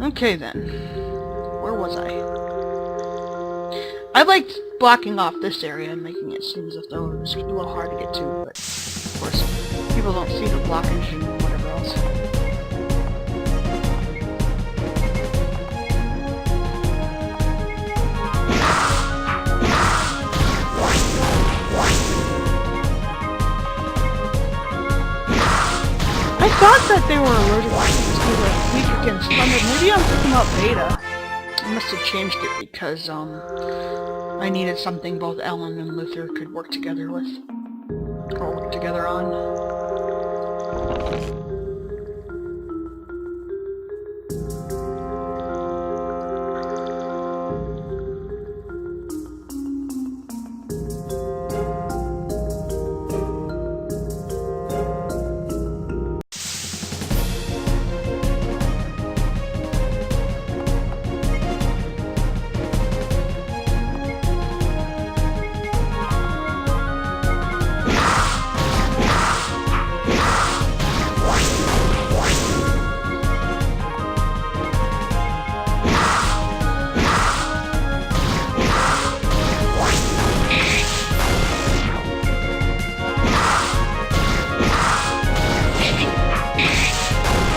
Okay then. Where was I? I liked blocking off this area and making it seem as though it was a little hard to get to, but of course, people don't see the blockage and whatever else. I thought that they were allergic to weak against thunder. Maybe I'm thinking about beta. I must have changed it because I needed something both Ellen and Luther could work together with. Or work together on.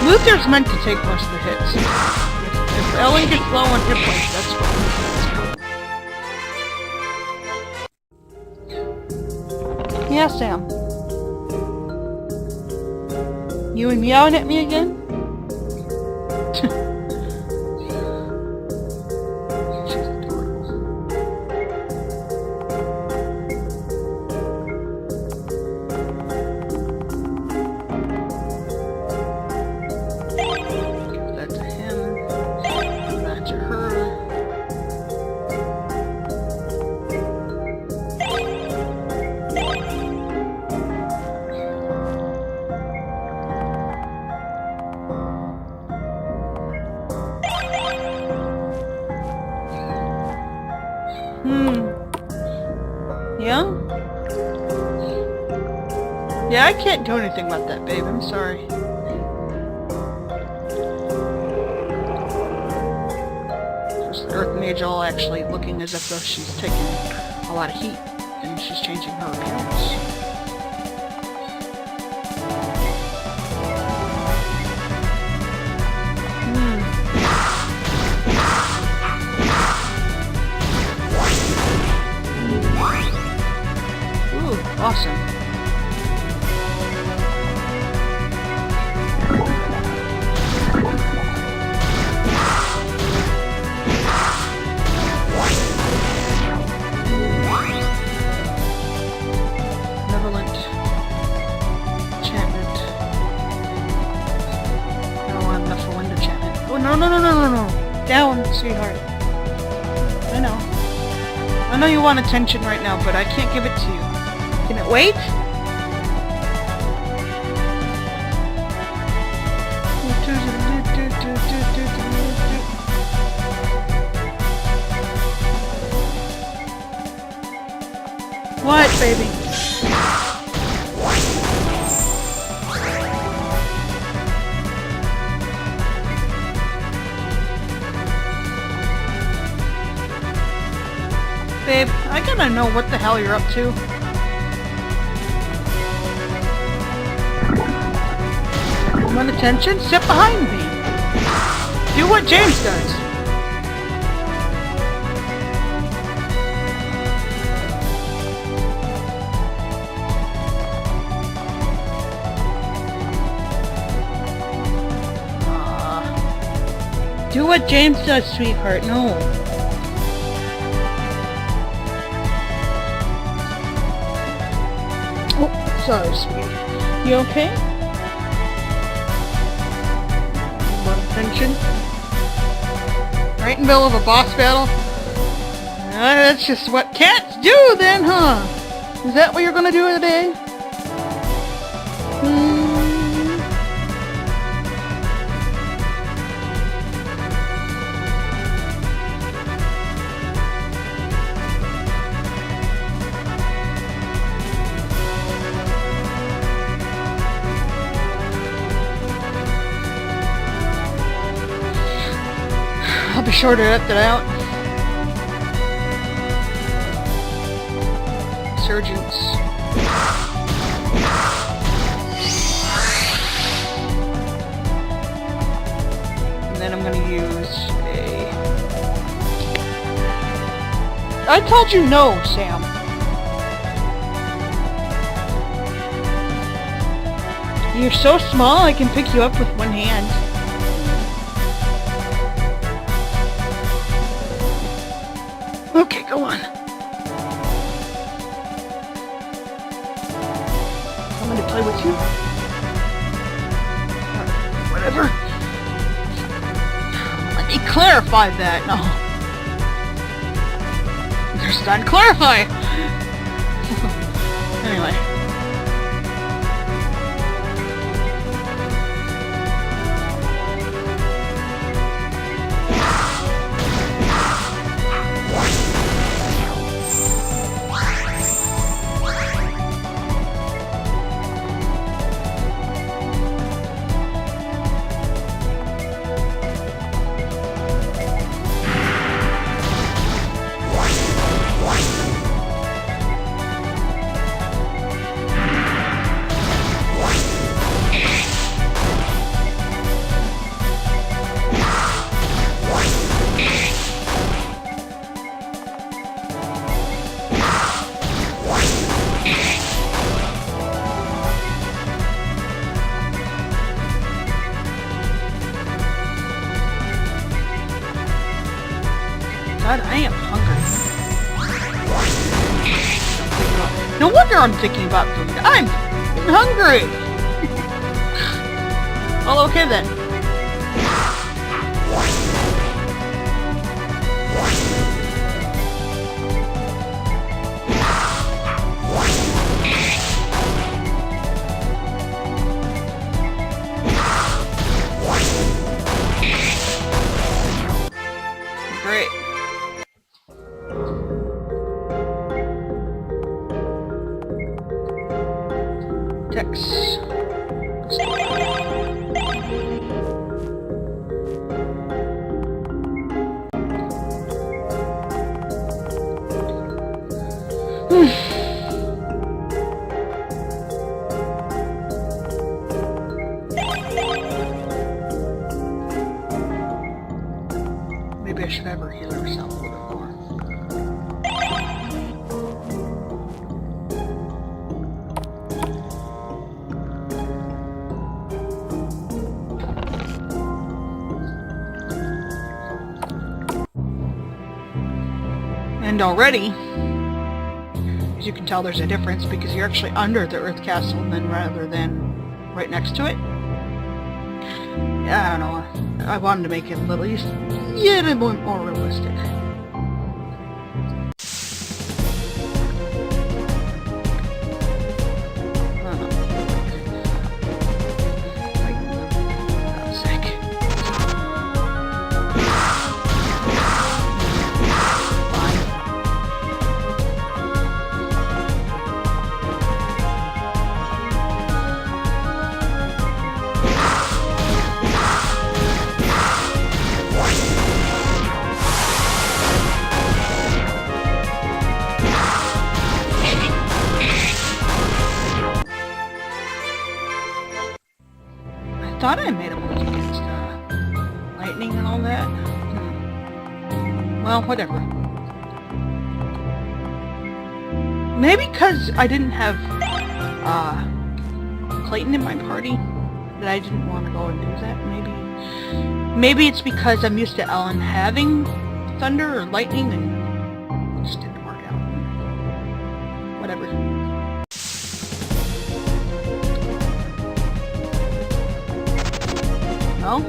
Luther's meant to take most of the hits. If Ellen gets low on hit points, that's fine. Yeah, Sam. You and meowing at me again? She's adorable. Give that to him. Give that to her. Yeah? Yeah, I can't do anything about that, babe. I'm sorry. There's the Earth Mage all actually looking as if though she's taking a lot of heat and she's changing her appearance. Awesome. Benevolent enchantment. No, I'm enough for wind enchantment. Oh, no. Down, sweetheart. I know you want attention right now, but I can't give it to you. Can it wait? What, baby? Babe, I gotta know what the hell you're up to. Want attention? Sit behind me. Do what James does. Do what James does, sweetheart. No. Oh, sorry, sweetie. You okay? Attention. Right in the middle of a boss battle. That's just what cats do then, huh? Is that what you're gonna do today? I'll be sure to edit that out. Surgeons. And then I'm gonna use a... I told you no, Sam. You're so small I can pick you up with one hand. Okay, go on. I'm gonna play with you. Whatever. Let me clarify that. No. There's not clarify. Anyway. God, I am hungry. No wonder I'm thinking about food. I'm hungry! Well, okay then. Great. Text. Maybe I should have her heal herself a little more. And already, as you can tell, there's a difference because you're actually under the Earth Castle then rather than right next to it. Yeah, I don't know. I wanted to make it a little more realistic. I thought I made a move against lightning and all that. Well, whatever. Maybe because I didn't have Clayton in my party that I didn't want to go and do that. Maybe it's because I'm used to Ellen having thunder or lightning and it just didn't work out. Whatever. Well,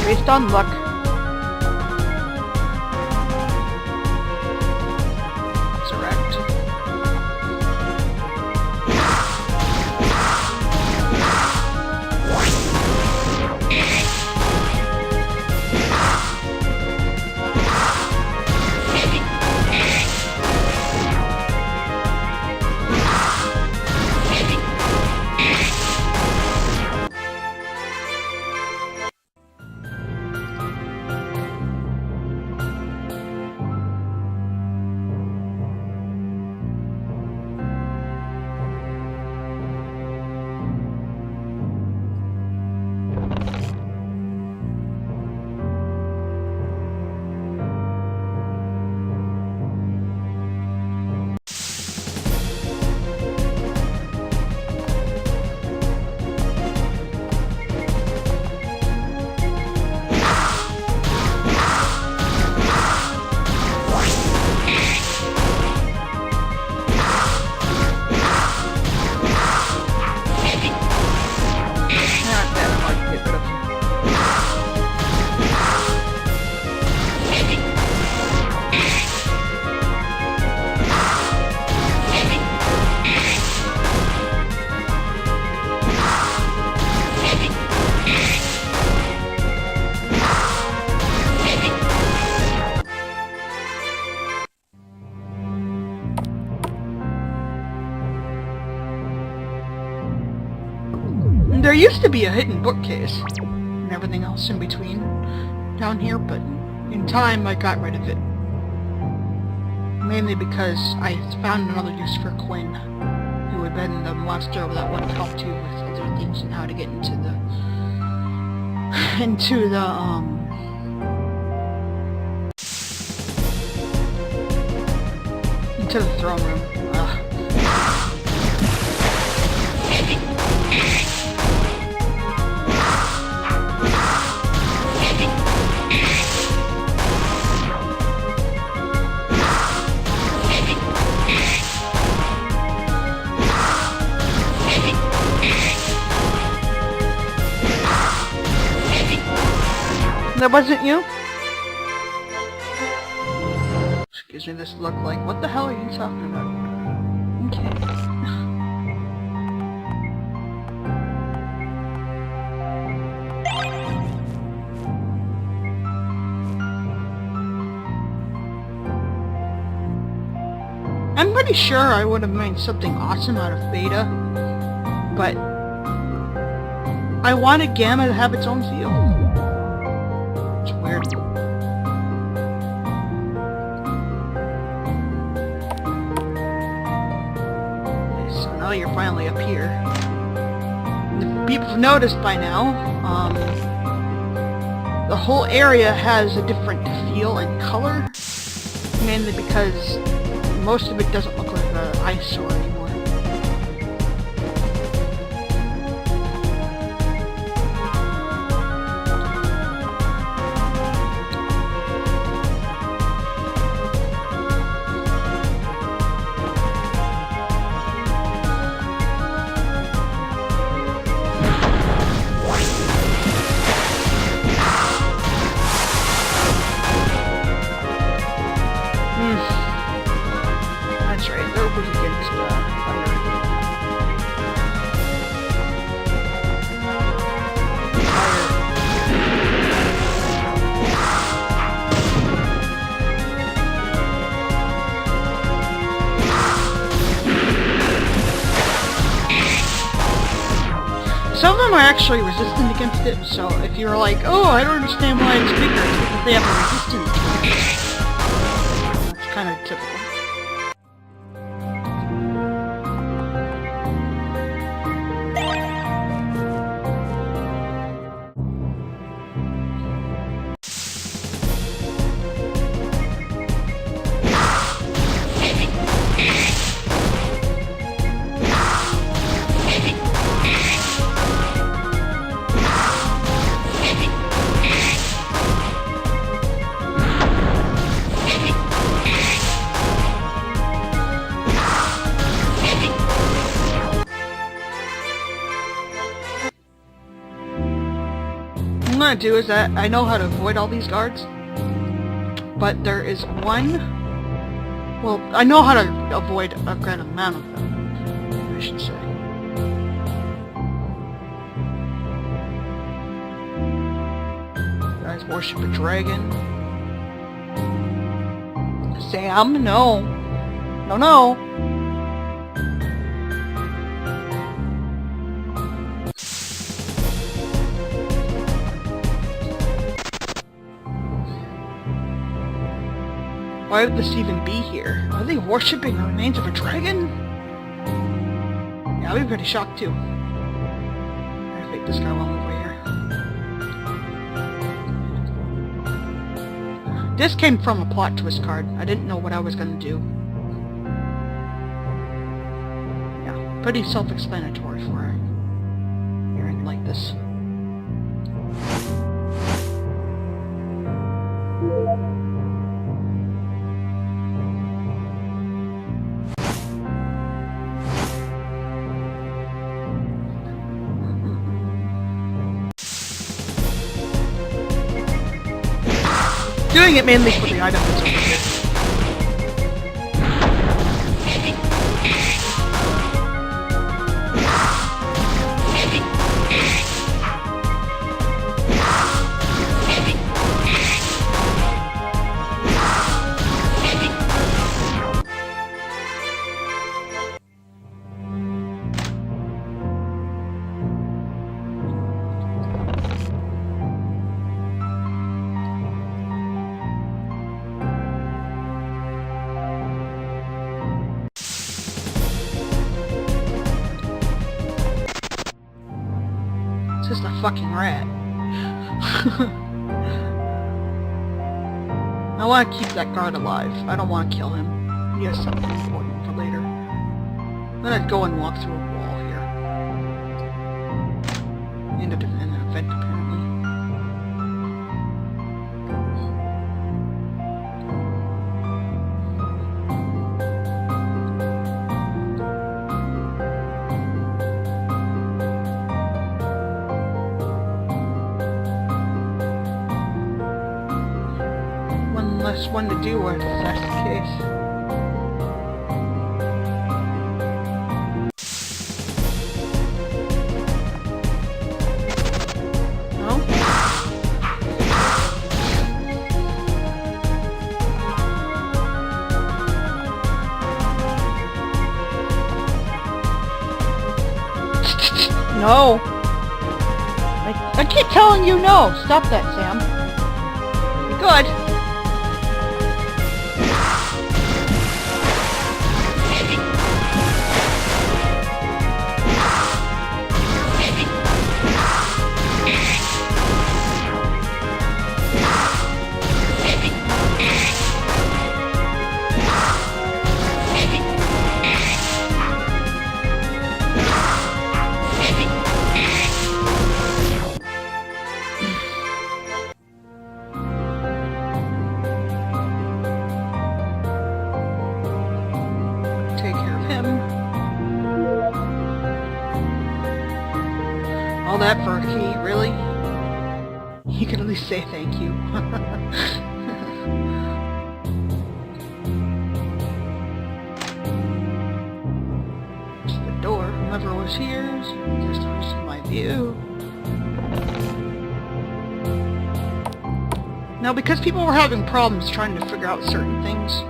based on luck. Resurrect. There used to be a hidden bookcase and everything else in between down here, but in time I got rid of it. Mainly because I found another use for Quinn, who had been the monster that would help you with other things and how to get into the throne room. That wasn't you? Gives me this look like, what the hell are you talking about? Okay. I'm pretty sure I would have made something awesome out of Beta, but I wanted Gamma to have its own feel. It's weird. Now you're finally up here. If people have noticed by now, the whole area has a different feel and color, mainly because most of it doesn't look like an eyesore anymore. That's right, they're weak against fire. Some of them are actually resistant against it, so if you're like, oh, I don't understand why it's weaker, it's because they have a resistance to it. That's kind of typical. What I'm gonna do is that I know how to avoid all these guards, but there is one. Well, I know how to avoid a great amount of them, I should say. You guys worship a dragon. Sam, no. No, no. Why would this even be here? Are they worshipping the remains of a dragon? Yeah, I'd be pretty shocked too. I think this guy while I'm over here. This came from a plot twist card. I didn't know what I was gonna do. Yeah, pretty self-explanatory for hearing like this. Doing it mainly for the item that's over here. just a fucking rat. I want to keep that guard alive. I don't want to kill him. He has something important for later. I'm gonna go and walk through a wall here. End of an event, apparently. One less one to do with, if that's the case. No! I keep telling you no! Stop that, Sam. You're good. Take care of him. All that for a key, really? You can at least say thank you. It's the door. Whoever was here is just in my view. Now, because people were having problems trying to figure out certain things,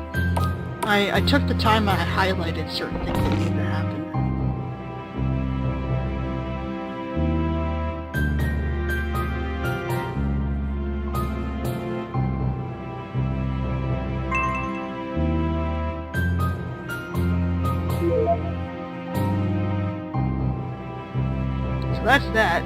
I took the time and I highlighted certain things that needed to happen. So that's that.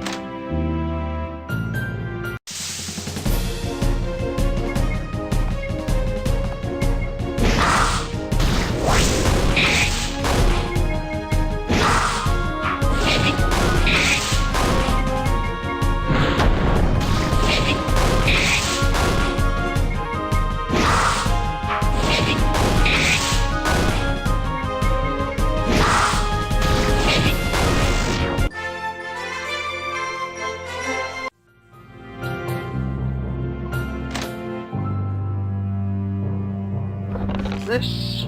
This.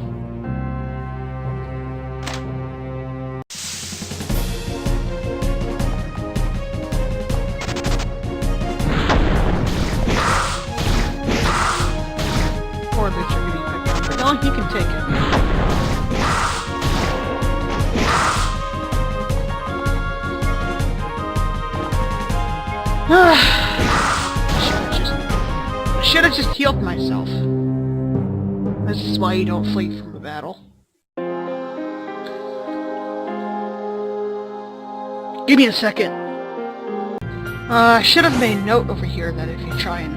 Or this are getting picked up. No, he can take it. I should have just healed myself. This is why you don't flee from the battle. Give me a second. I should have made note over here that if you try and...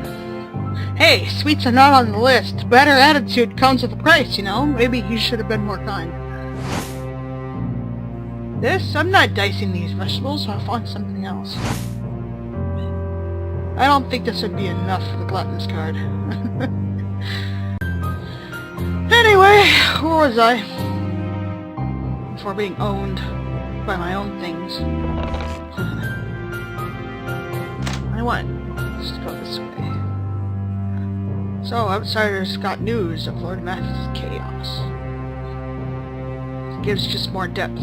Hey, sweets are not on the list. Better attitude comes with a price, you know? Maybe you should have been more kind. This? I'm not dicing these vegetables. I'll find something else. I don't think this would be enough for the glutton's card. Anyway, where was I? Before being owned by my own things. I want. Let's go this way. So, outsiders got news of Lord Matthew's chaos. It gives just more depth.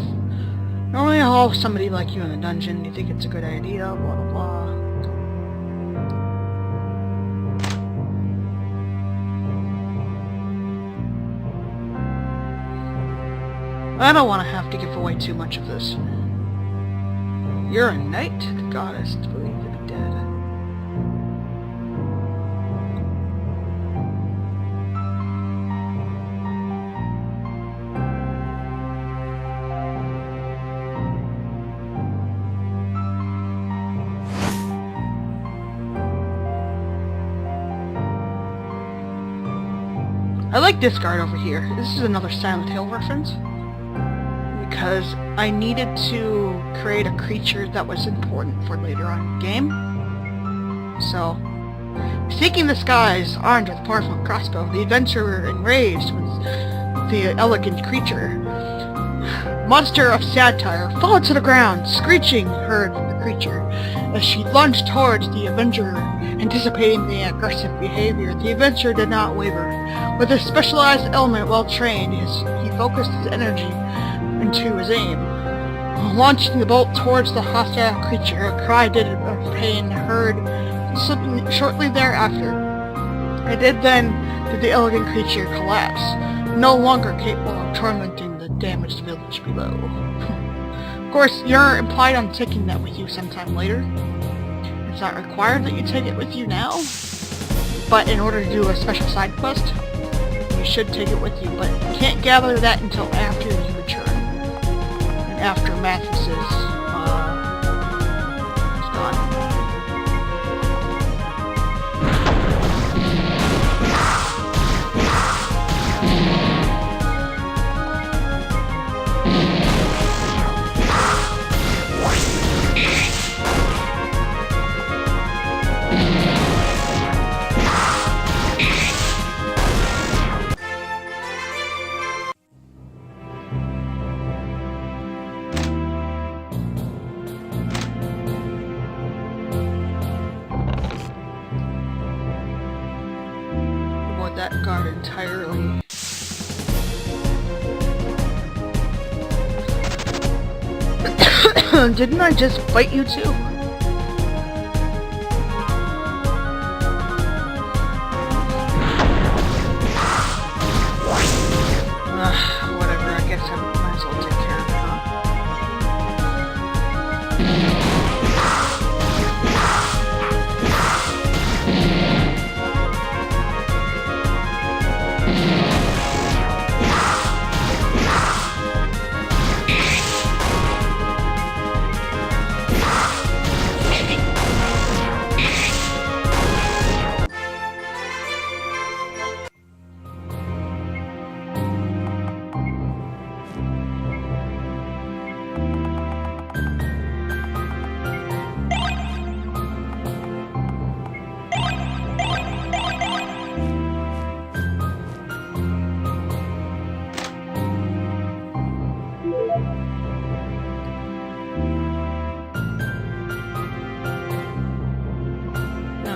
Normally I'll have somebody like you in the dungeon, you think it's a good idea, blah blah blah. I don't want to have to give away too much of this. You're a knight, the goddess, believed to be dead. I like this guard over here. This is another Silent Hill reference. Because I needed to create a creature that was important for later on in the game. So, seeking the skies, armed with a powerful crossbow, the adventurer enraged with the elegant creature. Monster of satire fell to the ground, screeching heard the creature. As she lunged towards the adventurer, anticipating the aggressive behavior, the adventurer did not waver. With his specialized element well trained, he focused his energy into his aim. Launching the bolt towards the hostile creature, a cry of pain heard shortly thereafter. It did the elegant creature collapse, no longer capable of tormenting the damaged village below. Of course, you're implied on taking that with you sometime later. It's not required that you take it with you now, but in order to do a special side quest, you should take it with you, but you can't gather that until after you return. And after Mathis is gone. That guard entirely. Didn't I just fight you too? Whatever, I guess I might as well take care of it, huh?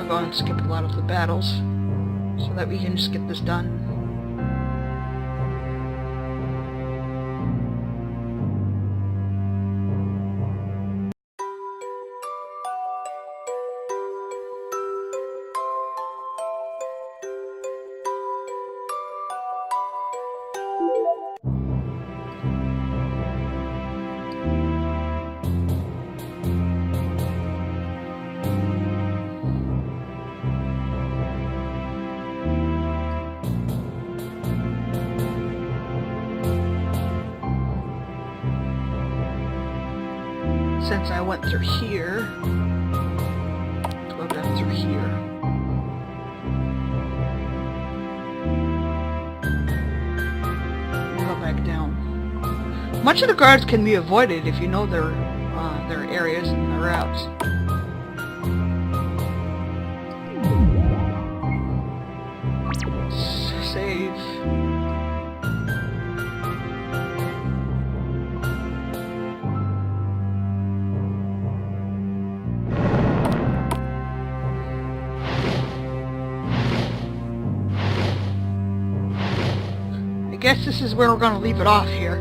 Go and skip a lot of the battles so that we can just get this done. Since I went through here, go down through here. And go back down. Much of the guards can be avoided if you know their areas and their routes. Save. I guess this is where we're going to leave it off here.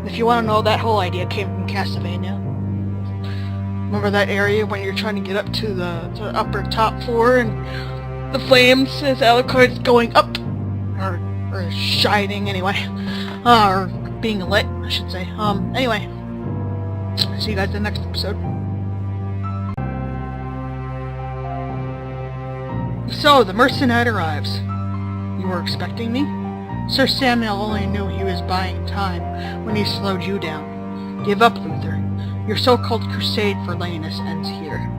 If you want to know, that whole idea came from Castlevania. Remember that area when you're trying to get up to the upper top floor and the flames as Alucard's going up? Or shining anyway. Or being lit, I should say. Anyway. See you guys in the next episode. So, the mercenary arrives. You were expecting me? Sir Samuel only knew he was buying time when he slowed you down. Give up, Luther. Your so-called crusade for Lanus ends here.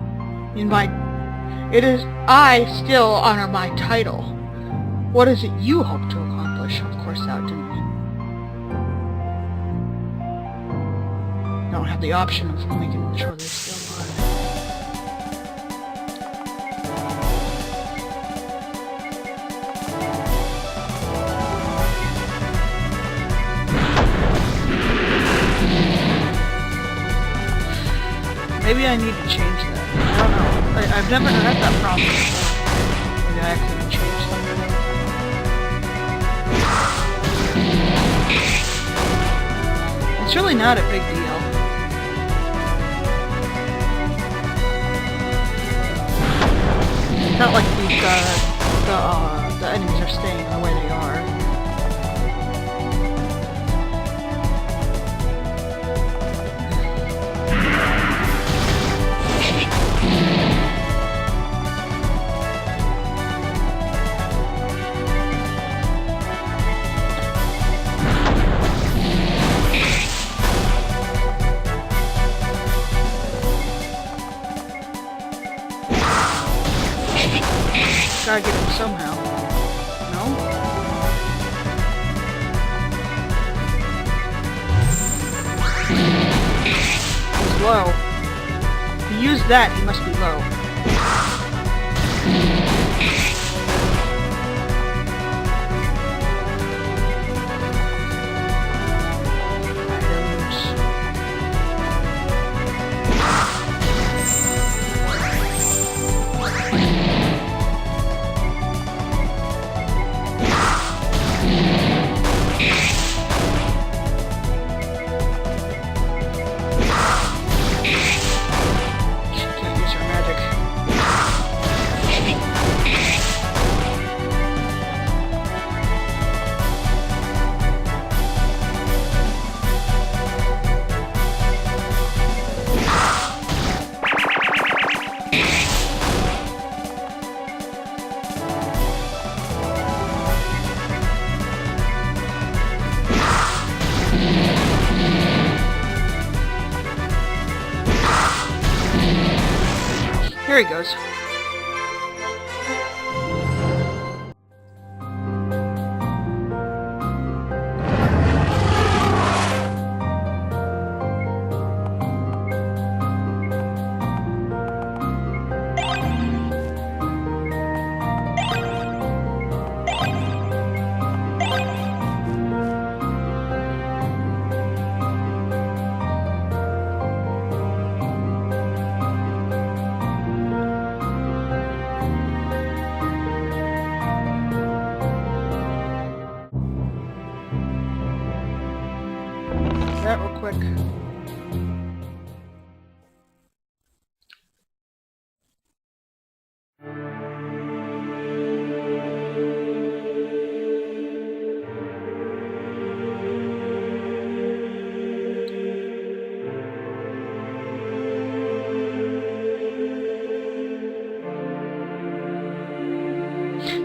I still honor my title. What is it you hope to accomplish? Of course that didn't mean... Don't have the option of making sure they're still alive. Maybe I need to change that. I don't know. I've never had that problem before. Maybe I actually change that. It's really not a big deal. It's not like the enemies are staying the way they are. Gotta get him somehow. No? He's low. If he used that, he must be low. Here he goes. That real quick.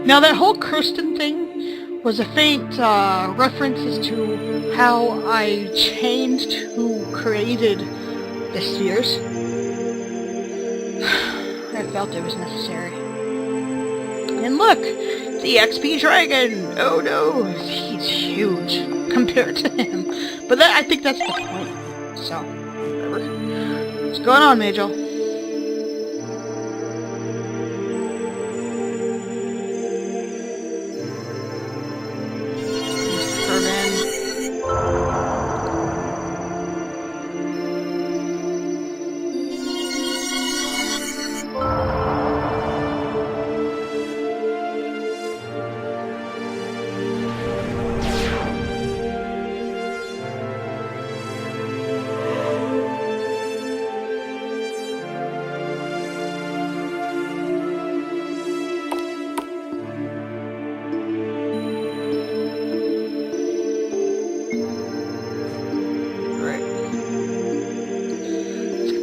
Now that whole Kirsten thing was a faint reference as to how I changed who created the spheres. I felt it was necessary. And look! The XP Dragon! Oh no! He's huge compared to him. But that, I think that's the point. So, whatever. What's going on, Majel?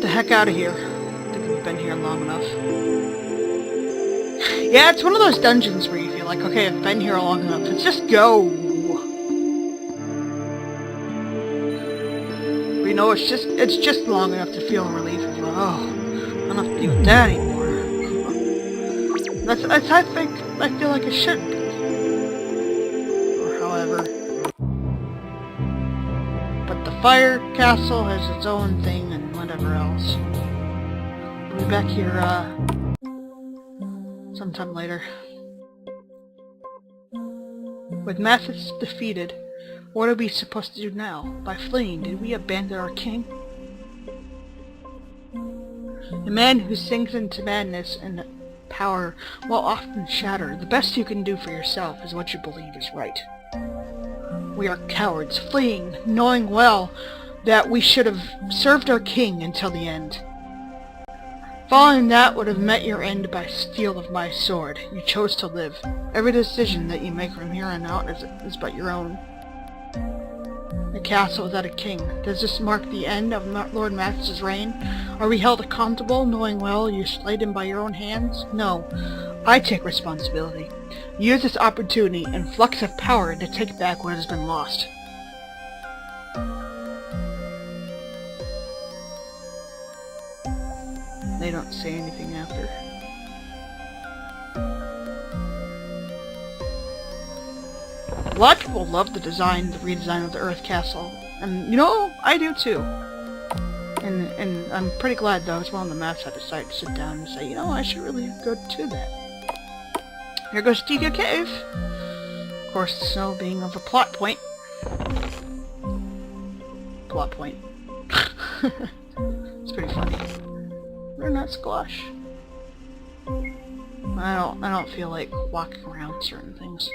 Heck out of here. I think we've been here long enough. Yeah, it's one of those dungeons where you feel like, okay, I've been here long enough. Let's just go. But you know, it's just long enough to feel relief of, oh, I don't have to deal with that anymore. That's I feel like it should be. fire castle has its own thing and whatever else. We'll be back here, sometime later. With Mathis defeated, what are we supposed to do now? By fleeing, did we abandon our king? A man who sinks into madness and power will often shatter. The best you can do for yourself is what you believe is right. We are cowards, fleeing, knowing well that we should have served our king until the end. Following that would have met your end by steel of my sword. You chose to live. Every decision that you make from here on out is but your own. The castle without a king. Does this mark the end of Lord Max's reign? Are we held accountable, knowing well you slayed him by your own hands? No. I take responsibility. Use this opportunity and flux of power to take back what has been lost. They don't say anything after. A lot of people love the redesign of the Earth Castle, and you know, I do too. And I'm pretty glad that was one of the maps I decided to sit down and say, you know, I should really go to that. Here goes Stiga Cave. Of course, the snow being of a plot point. Plot point. It's pretty funny. Or not squash. I don't feel like walking around certain things.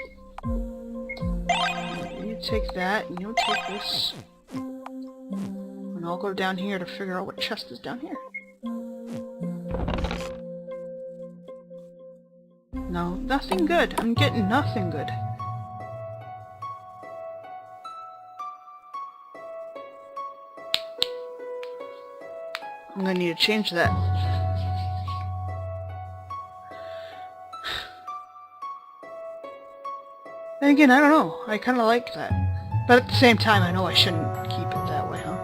You take that, and you'll take this. And I'll go down here to figure out what chest is down here. No, nothing good. I'm getting nothing good. I'm gonna need to change that. And again, I don't know. I kind of like that. But at the same time, I know I shouldn't keep it that way, huh?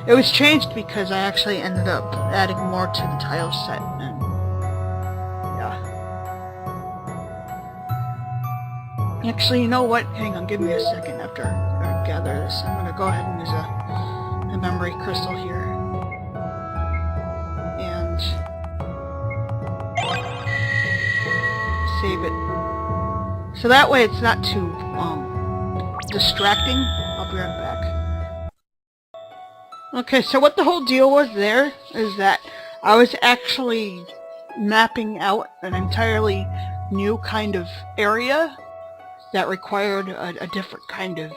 It was changed because I actually ended up adding more to the tile set, and yeah. Actually, you know what? Hang on, give me a second after I gather this. I'm gonna go ahead and use a memory crystal here. And save it. So that way it's not too distracting. I'll be right back. Okay, so what the whole deal was there is that I was actually mapping out an entirely new kind of area that required a different kind of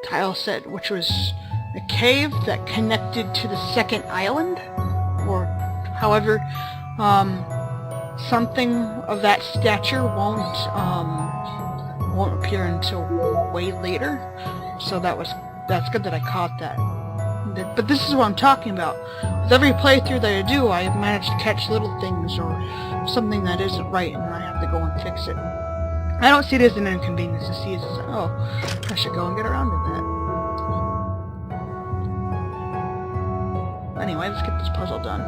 tile set, which was a cave that connected to the second island, or however, something of that stature won't appear until way later. So that's good that I caught that. But this is what I'm talking about. With every playthrough that I do, I have managed to catch little things or something that isn't right, and I have to go and fix it. I don't see it as an inconvenience to see it as, oh, I should go and get around to that. Anyway, let's get this puzzle done.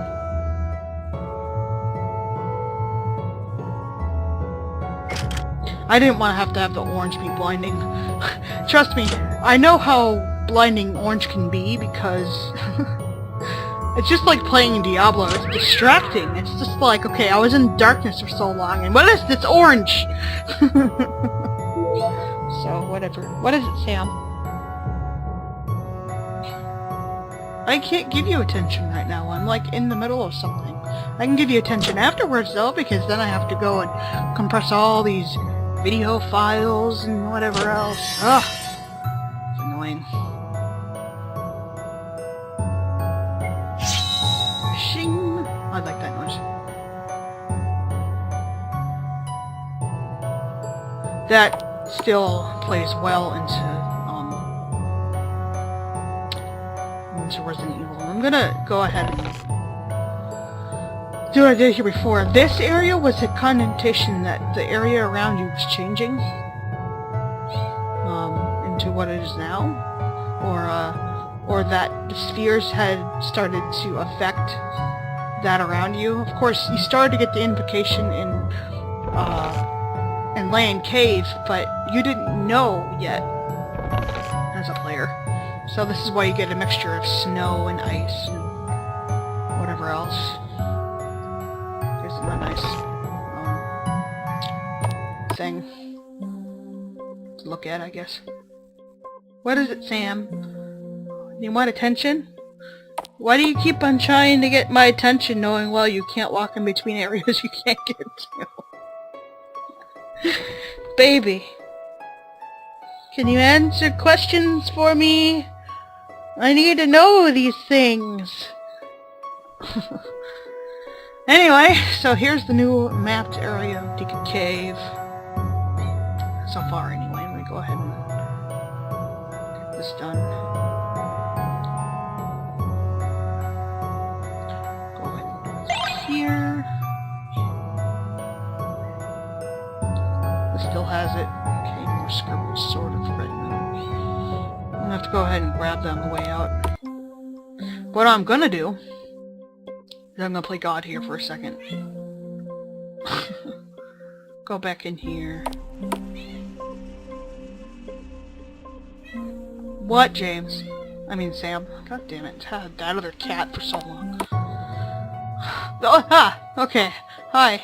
I didn't want to have the orange be blinding. Trust me, I know how blinding orange can be because it's just like playing Diablo. It's distracting. It's just like, okay, I was in darkness for so long, and what is this orange? So, whatever. What is it, Sam? I can't give you attention right now. I'm like in the middle of something. I can give you attention afterwards though, because then I have to go and compress all these video files and whatever else. Ugh. It's annoying. Shing! I like that noise. That still plays well into Resident Evil. I'm gonna go ahead and do what I did here before. This area was a connotation that the area around you was changing into what it is now, or that the spheres had started to affect that around you. Of course, you started to get the implication in in Land Cave, but you didn't know yet as a player. So this is why you get a mixture of snow and ice and whatever else. Here's a nice thing to look at, I guess. What is it, Sam? You want attention? Why do you keep on trying to get my attention knowing well you can't walk in between areas you can't get to? Baby. Can you answer questions for me? I need to know these things. Anyway, so here's the new mapped area of Deacon Cave. So far, anyway. Let me go ahead and get this done. Go ahead and here. This still has it. Okay, more scribbles, sort of right now. I'm gonna have to go ahead and grab that on the way out. What I'm gonna do is I'm gonna play God here for a second. Go back in here. What, James? I mean, Sam. God damn it. I've had that other cat for so long. Oh, ha! Okay. Hi.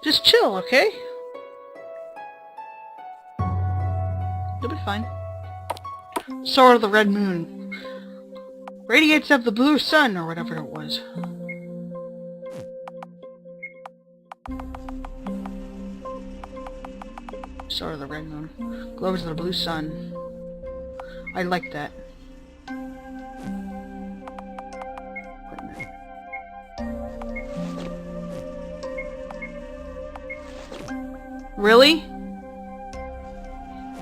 Just chill, okay? You'll be fine. Sword of the Red Moon. Radiates of the blue sun, or whatever it was. Sword of the Red Moon. Glows of the blue sun. I like that. Wait a minute. Really?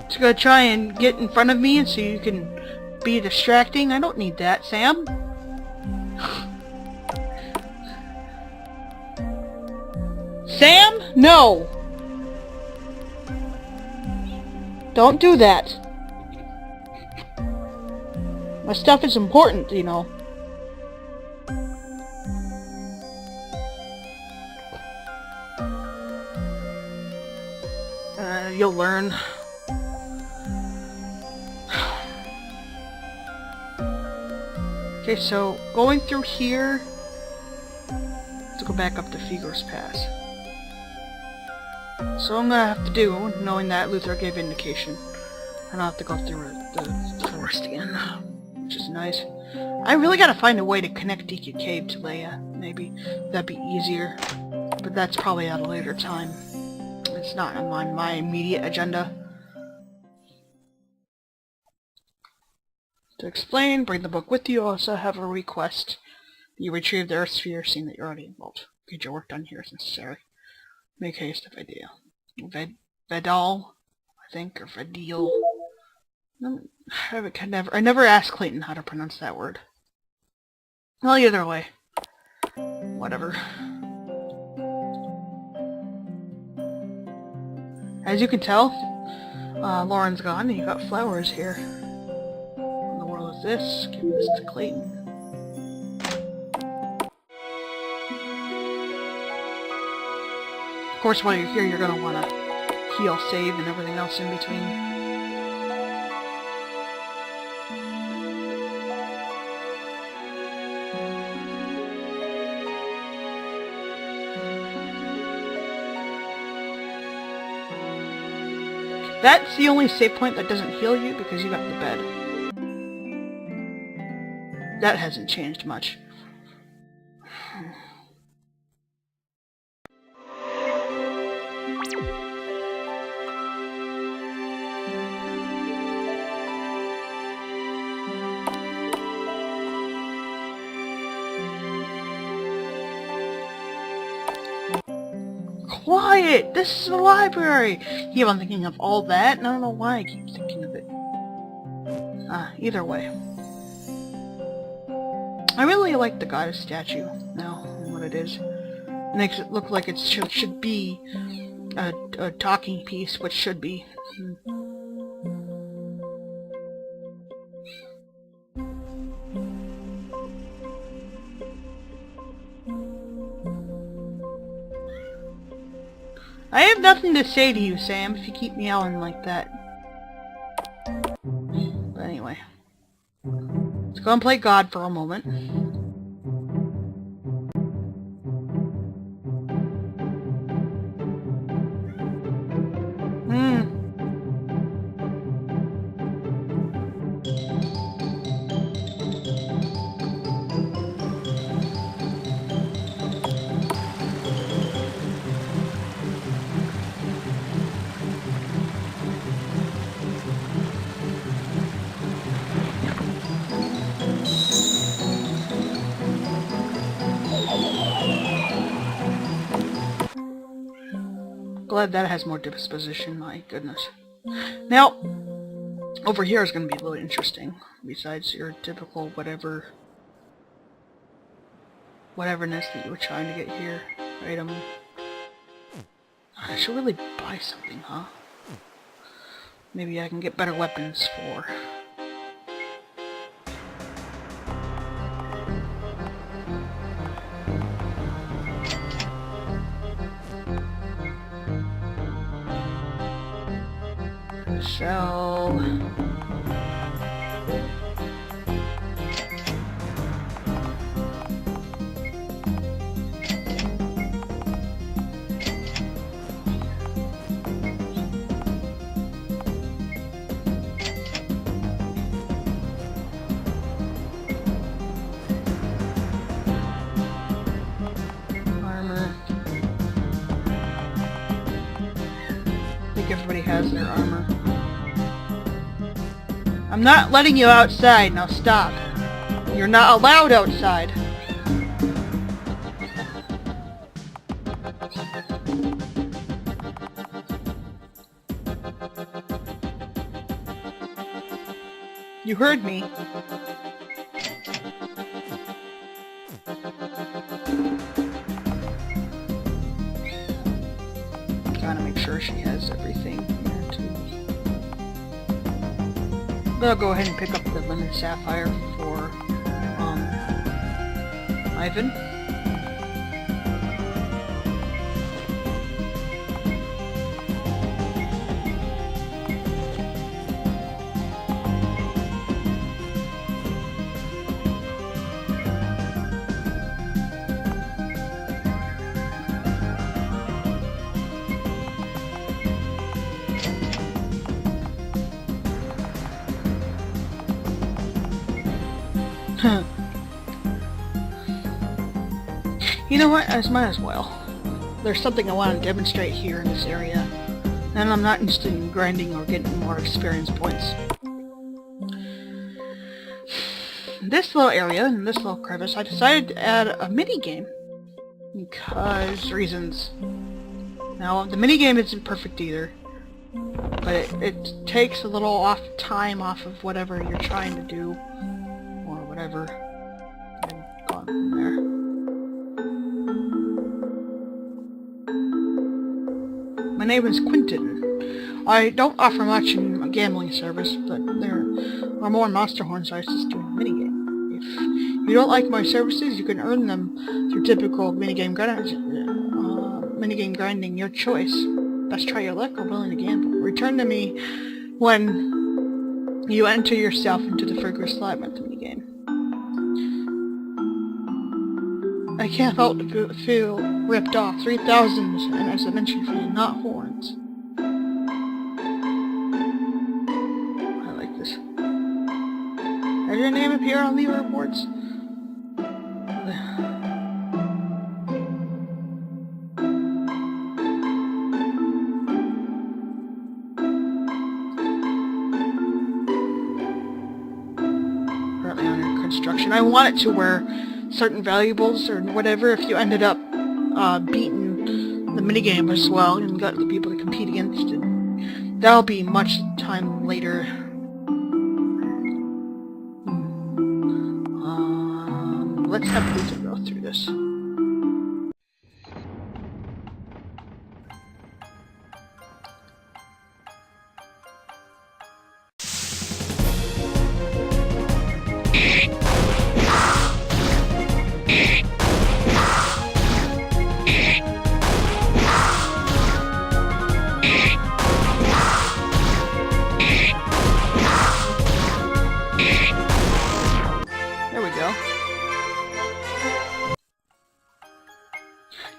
Just gonna try and get in front of me and so you can be distracting? I don't need that, Sam. Sam? No! Don't do that. My stuff is important, you know. You'll learn. Okay, so going through here, let's go back up to Figur's Pass. So I'm gonna have to do, knowing that Luther gave indication, I don't have to go through the forest again, which is nice. I really gotta find a way to connect Deacon Cave to Leia. Maybe that'd be easier, but that's probably at a later time. It's not on my immediate agenda. To explain, bring the book with you. Also have a request. You retrieve the Earth Sphere, seeing that you're already involved. Get your work done here as necessary. Make haste if idea. Vedal, I think, or Vedil. I never asked Clayton how to pronounce that word. Well, either way. Whatever. As you can tell, Lauren's gone and you got flowers here. What in the world is this? Give this to Clayton. Of course, while you're here, you're going to want to heal, save, and everything else in between. That's the only save point that doesn't heal you because you got the bed. That hasn't changed much. Quiet! This is the library! Yeah, I'm thinking of all that, and I don't know why I keep thinking of it. Either way. I really like the goddess statue now, and what it is. It makes it look like it should be a talking piece, which should be. I have nothing to say to you, Sam, if you keep meowing like that. But anyway. Let's go and play God for a moment. Glad that has more disposition, my goodness. Now, over here is going to be a little interesting, besides your typical whateverness that you were trying to get here. Item. I should really buy something, huh? Maybe I can get better weapons for... So... armor. I think everybody has their armor. I'm not letting you outside, now stop. You're not allowed outside. You heard me. Gotta make sure she has everything here too. But I'll go ahead and pick up the lemon sapphire for Ivan. You know what? I might as well. There's something I want to demonstrate here in this area, and I'm not interested in grinding or getting more experience points. In this little area, in this little crevice, I decided to add a mini-game. Because reasons. Now, the mini-game isn't perfect either, but it takes a little time off of whatever you're trying to do, or whatever. And gone from there. My name is Quentin. I don't offer much in a gambling service, but there are more Monster Horn sites doing a minigame. If you don't like my services, you can earn them through typical minigame grinding, your choice. Best try your luck or willing to gamble. Return to me when you enter yourself into the figure slot at the minigame. I can't help but feel ripped off. 3,000 and as I mentioned for you, not horns. I like this. Does your name appear on the reports? Currently under construction. I want it to where certain valuables or whatever, if you ended up beating the minigame as well and got the people to compete against it, that'll be much time later. Let's have Luther go through this.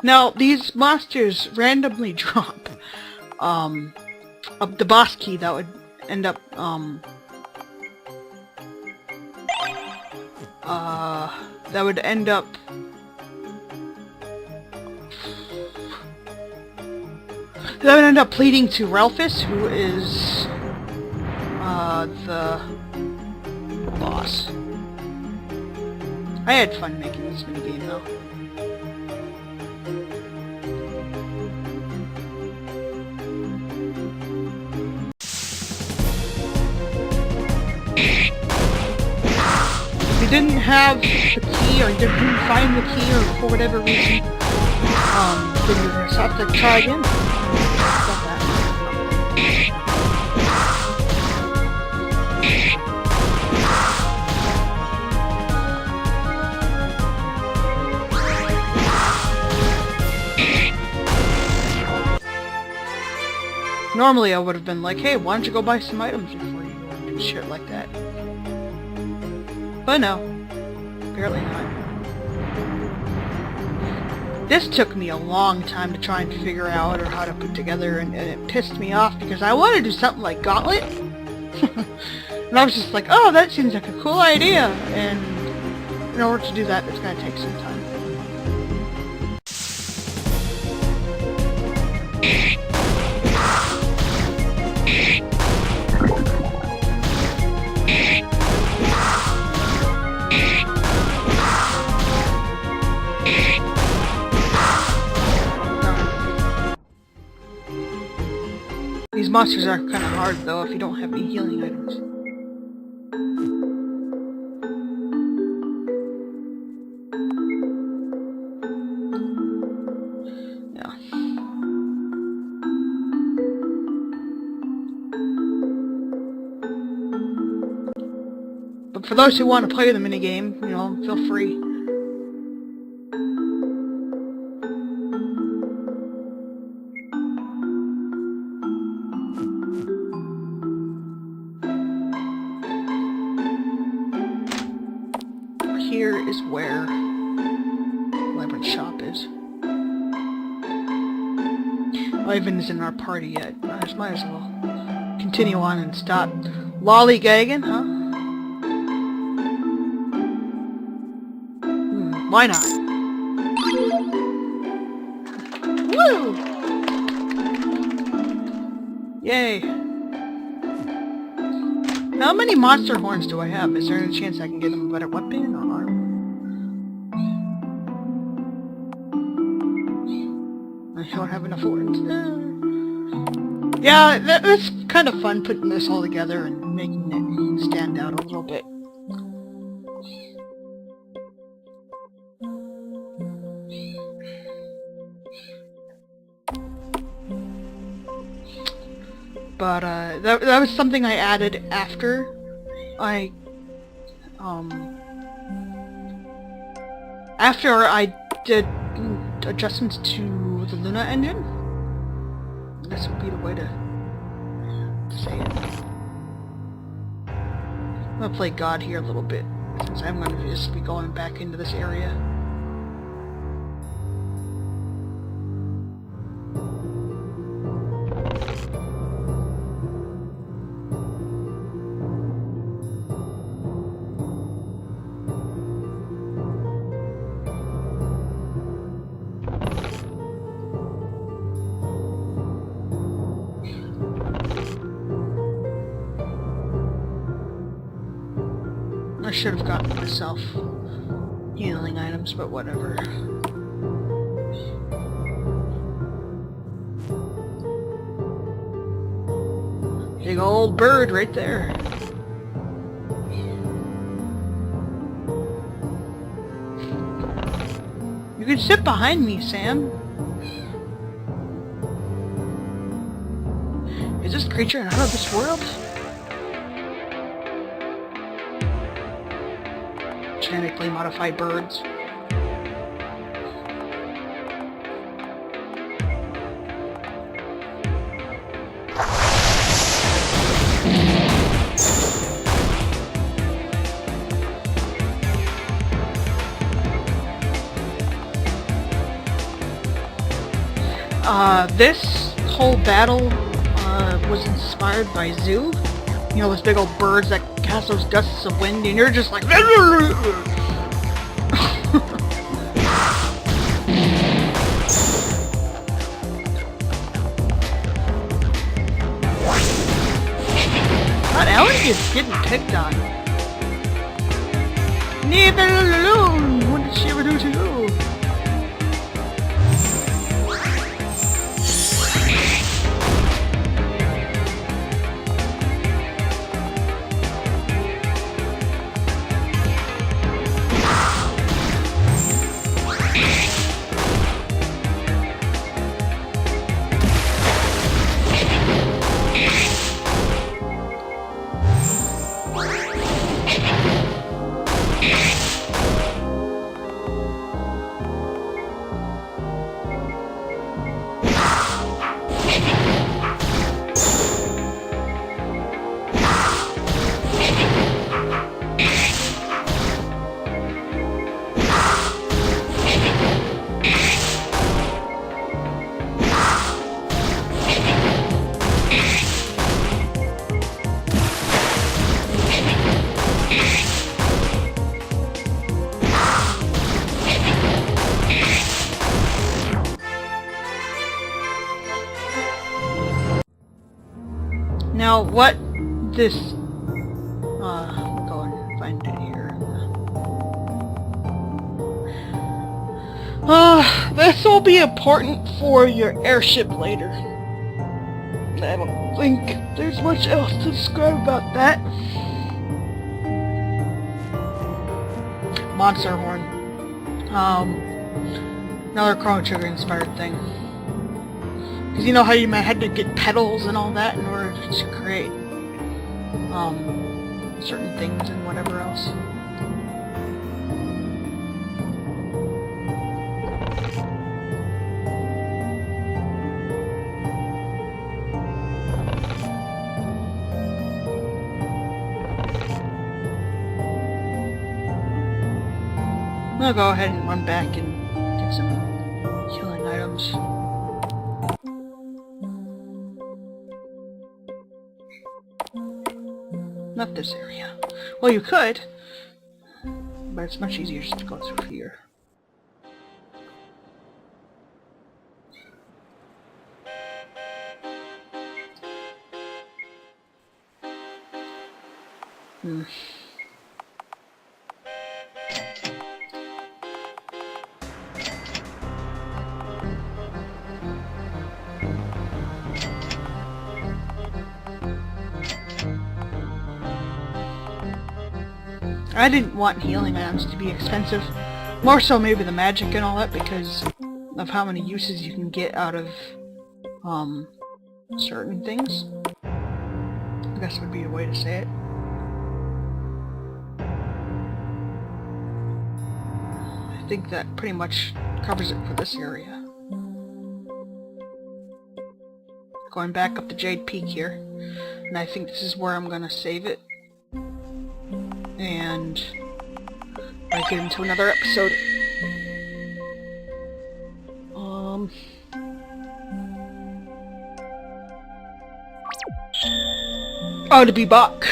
Now, these monsters randomly drop the boss key that would end up leading to Ralphus, who is the boss. I had fun making this minigame though. If you didn't have the key, or you didn't find the key, or for whatever reason, then you just have to try again. Normally I would have been like, hey, why don't you go buy some items before you go and do shit like that. But no. Apparently not. This took me a long time to try and figure out or how to put together, and it pissed me off because I wanted to do something like Gauntlet. And I was just like, oh, that seems like a cool idea. And in order to do that, it's going to take some time. These monsters are kind of hard, though, if you don't have any healing items. Yeah. But for those who want to play the minigame, you know, feel free. Here is where Labyrinth Shop is. Ivan isn't in our party yet. I might as well continue on and stop lollygagging, huh? Why not? Woo! Yay! How many monster horns do I have? Is there any chance I can get them a better weapon or armor? I don't have enough horns. Yeah, that's kind of fun putting this all together and making it stand out a little bit. But that was something I added after I did adjustments to the Luna engine. This would be the way to say it. I'm gonna play God here a little bit, since I'm gonna just be going back into this area. I should have gotten myself healing items, but whatever. Big old bird right there. You can sit behind me, Sam. Is this creature out of this world? Genetically modified birds. This whole battle was inspired by Zoo. You know, those big old birds that cast those gusts of wind, and you're just like... God, Ellen is getting picked on. Leave her alone! What did she ever do to you? Now, what this... we'll go and find it here. This will be important for your airship later. I don't think there's much else to describe about that. Monster horn. Another Chrono Trigger inspired thing. Because you know how you might have to get pedals and all that in order to create certain things and whatever else. I'm gonna go ahead and run back and get some healing items. Not this area. Well, you could, but it's much easier just to go through here. I didn't want healing items to be expensive. More so maybe the magic and all that because of how many uses you can get out of certain things. I guess would be a way to say it. I think that pretty much covers it for this area. Going back up the Jade Peak here, and I think this is where I'm gonna save it. And I get into another episode. Oh, to be back.